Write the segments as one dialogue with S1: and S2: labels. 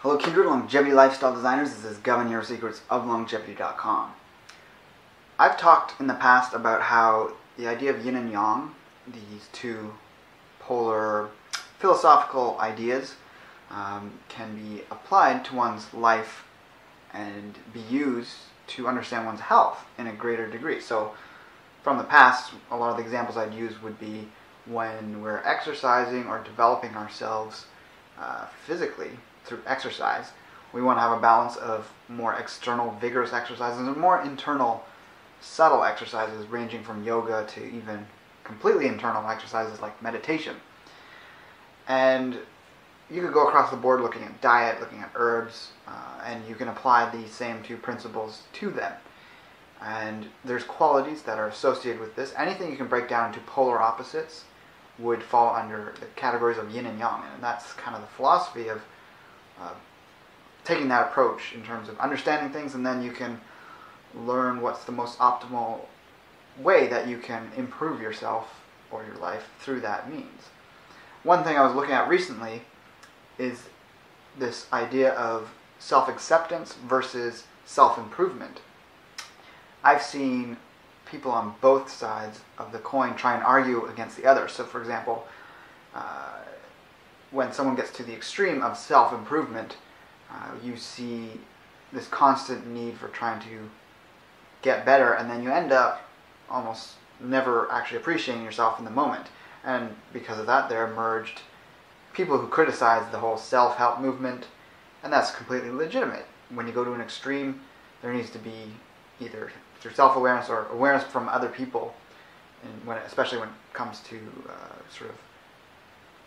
S1: Hello Kindred Longevity Lifestyle Designers, this is Govern Your Secrets of Longevity.com. I've talked in the past about how the idea of yin and yang, these two polar philosophical ideas, can be applied to one's life and be used to understand one's health in a greater degree. So from the past, a lot of the examples I'd use would be when we're exercising or developing ourselves physically through exercise. We want to have a balance of more external vigorous exercises and more internal subtle exercises, ranging from yoga to even completely internal exercises like meditation. And you could go across the board looking at diet, looking at herbs, and you can apply these same two principles to them. And there's qualities that are associated with this. Anything you can break down into polar opposites would fall under the categories of yin and yang, and that's kind of the philosophy of taking that approach in terms of understanding things, and then you can learn what's the most optimal way that you can improve yourself or your life through that means. One thing I was looking at recently is this idea of self-acceptance versus self-improvement. I've seen people on both sides of the coin try and argue against the other. So for example, when someone gets to the extreme of self-improvement, you see this constant need for trying to get better, and then you end up almost never actually appreciating yourself in the moment. And because of that, there emerged people who criticize the whole self-help movement, and that's completely legitimate. When you go to an extreme, there needs to be either through self-awareness or awareness from other people, and especially when it comes to sort of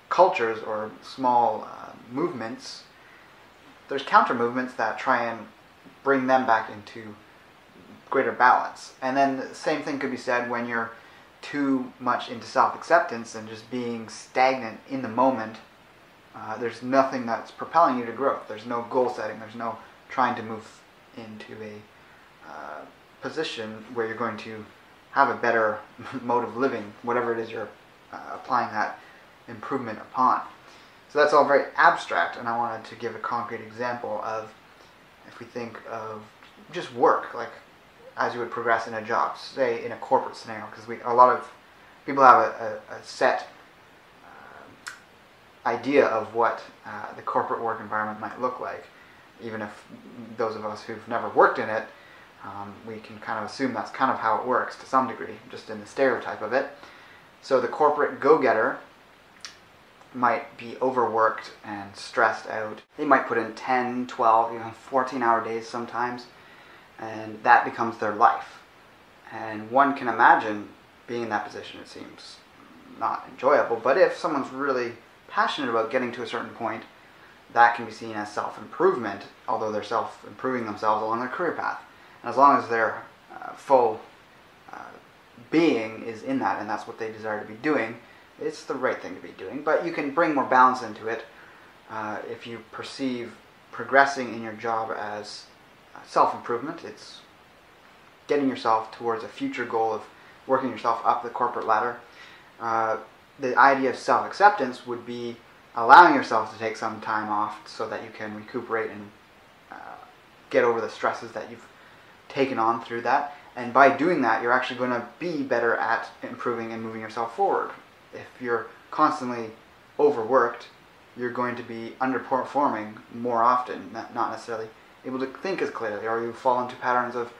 S1: cultures or small movements, there's counter movements that try and bring them back into greater balance. And then the same thing could be said when you're too much into self-acceptance and just being stagnant in the moment. There's nothing that's propelling you to growth. There's no goal setting. There's no trying to move into a position where you're going to have a better mode of living, whatever it is you're applying that improvement upon. So that's all very abstract, and I wanted to give a concrete example of, if we think of just work, like as you would progress in a job, say in a corporate scenario, because a lot of people have a set idea of what the corporate work environment might look like. Even if those of us who've never worked in it, we can kind of assume that's kind of how it works to some degree, just in the stereotype of it. So the corporate go-getter might be overworked and stressed out. They might put in 10, 12, even 14-hour days sometimes, and that becomes their life. And one can imagine being in that position. It seems not enjoyable, but if someone's really passionate about getting to a certain point, that can be seen as self-improvement, although they're self-improving themselves along their career path. And as long as their full being is in that, and that's what they desire to be doing, it's the right thing to be doing. But you can bring more balance into it if you perceive progressing in your job as self-improvement. It's getting yourself towards a future goal of working yourself up the corporate ladder. The idea of self-acceptance would be allowing yourself to take some time off so that you can recuperate and get over the stresses that you've taken on through that. And by doing that, you're actually going to be better at improving and moving yourself forward. If you're constantly overworked, you're going to be underperforming more often, not necessarily able to think as clearly, or you fall into patterns of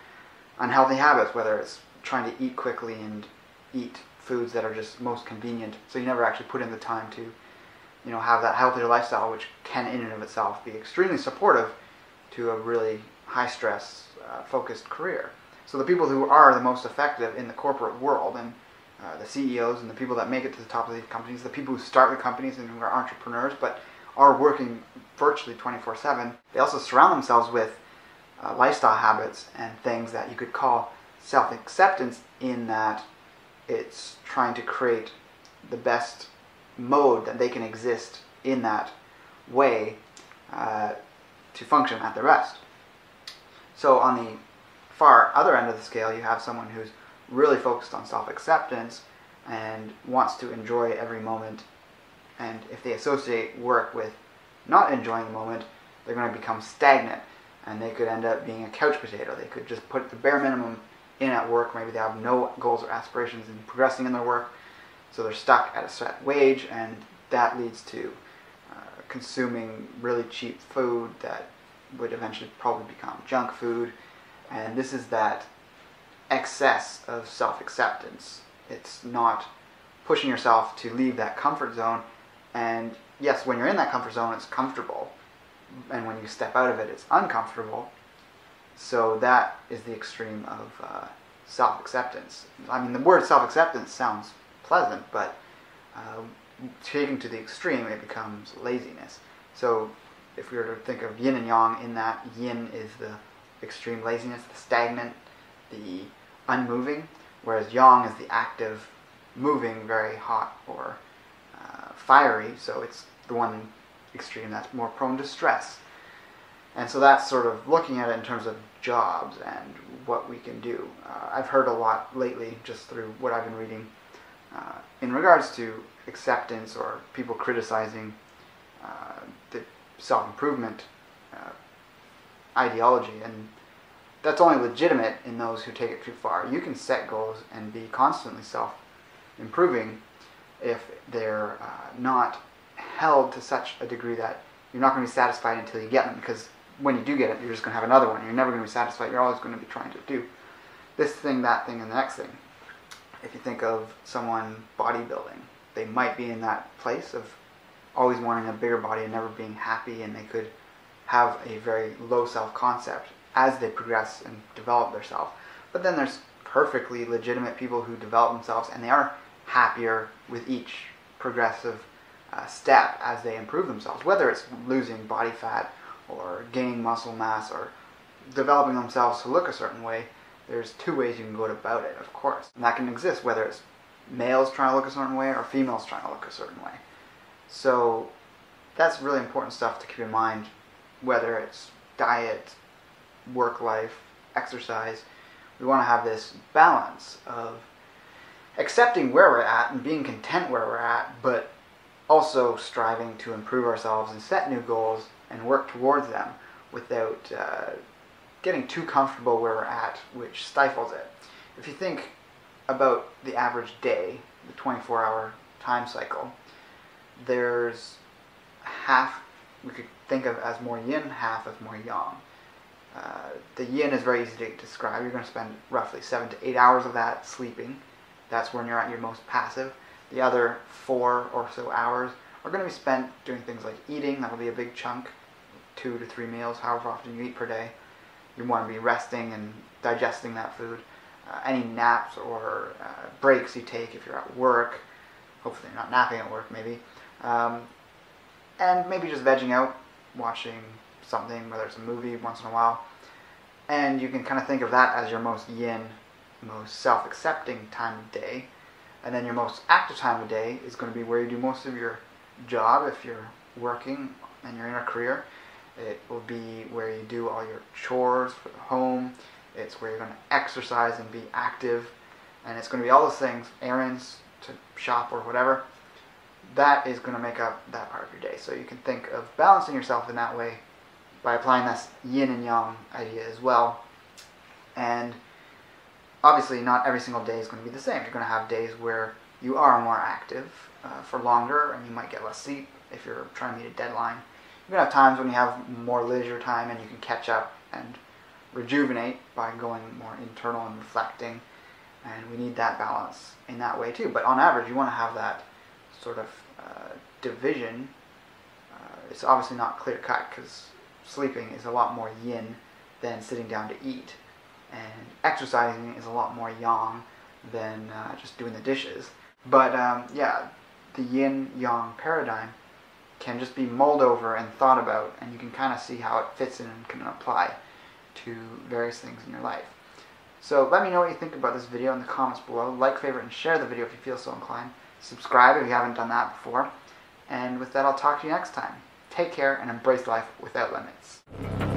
S1: unhealthy habits, whether it's trying to eat quickly and eat foods that are just most convenient, so you never actually put in the time to have that healthier lifestyle, which can in and of itself be extremely supportive to a really high stress focused career. So the people who are the most effective in the corporate world, and the CEOs and the people that make it to the top of these companies, the people who start the companies and who are entrepreneurs but are working virtually 24/7, they also surround themselves with lifestyle habits and things that you could call self-acceptance, in that it's trying to create the best mode that they can exist in that way to function at their best. So on the far other end of the scale, you have someone who's really focused on self-acceptance and wants to enjoy every moment, and if they associate work with not enjoying the moment, they're going to become stagnant, and they could end up being a couch potato. They could just put the bare minimum in at work. Maybe they have no goals or aspirations in progressing in their work, so they're stuck at a set wage, and that leads to consuming really cheap food that would eventually probably become junk food. And this is that excess of self-acceptance. It's not pushing yourself to leave that comfort zone. And yes, when you're in that comfort zone, it's comfortable, and when you step out of it, it's uncomfortable. So that is the extreme of self-acceptance. I mean, the word self-acceptance sounds pleasant, but taken to the extreme, it becomes laziness. So if we were to think of yin and yang, in that yin is the extreme laziness, the stagnant, the unmoving, whereas yang is the active, moving, very hot or fiery. So it's the one extreme that's more prone to stress. And so that's sort of looking at it in terms of jobs and what we can do. I've heard a lot lately, just through what I've been reading, in regards to acceptance or people criticizing the self-improvement ideology, and that's only legitimate in those who take it too far. You can set goals and be constantly self-improving if they're not held to such a degree that you're not going to be satisfied until you get them, because when you do get it, you're just going to have another one. You're never going to be satisfied. You're always going to be trying to do this thing, that thing, and the next thing. If you think of someone bodybuilding, they might be in that place of always wanting a bigger body and never being happy, and they could have a very low self-concept as they progress and develop their self. But then there's perfectly legitimate people who develop themselves, and they are happier with each progressive step as they improve themselves, whether it's losing body fat or gaining muscle mass or developing themselves to look a certain way. There's two ways you can go about it, of course. And that can exist whether it's males trying to look a certain way or females trying to look a certain way. So that's really important stuff to keep in mind, whether it's diet, work life, exercise. We want to have this balance of accepting where we're at and being content where we're at, but also striving to improve ourselves and set new goals and work towards them without getting too comfortable where we're at, which stifles it. If you think about the average day, the 24-hour time cycle, there's half we could think of as more yin, half as more yang. The yin is very easy to describe. You're going to spend roughly 7 to 8 hours of that sleeping. That's when you're at your most passive. The other 4 or so hours are going to be spent doing things like eating. That'll be a big chunk, 2 to 3 meals, however often you eat per day. You want to be resting and digesting that food. Any naps or breaks you take if you're at work. Hopefully you're not napping at work, maybe. And maybe just vegging out, watching something, whether it's a movie once in a while. And you can kind of think of that as your most yin, most self-accepting time of day. And then your most active time of day is going to be where you do most of your job. If you're working and you're in a career, it will be where you do all your chores for the home. It's where you're going to exercise and be active. And it's going to be all those things, errands, to shop or whatever. That is going to make up that part of your day. So you can think of balancing yourself in that way by applying this yin and yang idea as well. And obviously not every single day is going to be the same. You're going to have days where you are more active for longer, and you might get less sleep if you're trying to meet a deadline. You're going to have times when you have more leisure time and you can catch up and rejuvenate by going more internal and reflecting. And we need that balance in that way too. But on average, you want to have that sort of division. It's obviously not clear cut, because sleeping is a lot more yin than sitting down to eat. And exercising is a lot more yang than just doing the dishes. But yeah, the yin-yang paradigm can just be mulled over and thought about, and you can kind of see how it fits in and can apply to various things in your life. So let me know what you think about this video in the comments below. Like, favorite, and share the video if you feel so inclined. Subscribe if you haven't done that before. And with that, I'll talk to you next time. Take care and embrace life without limits.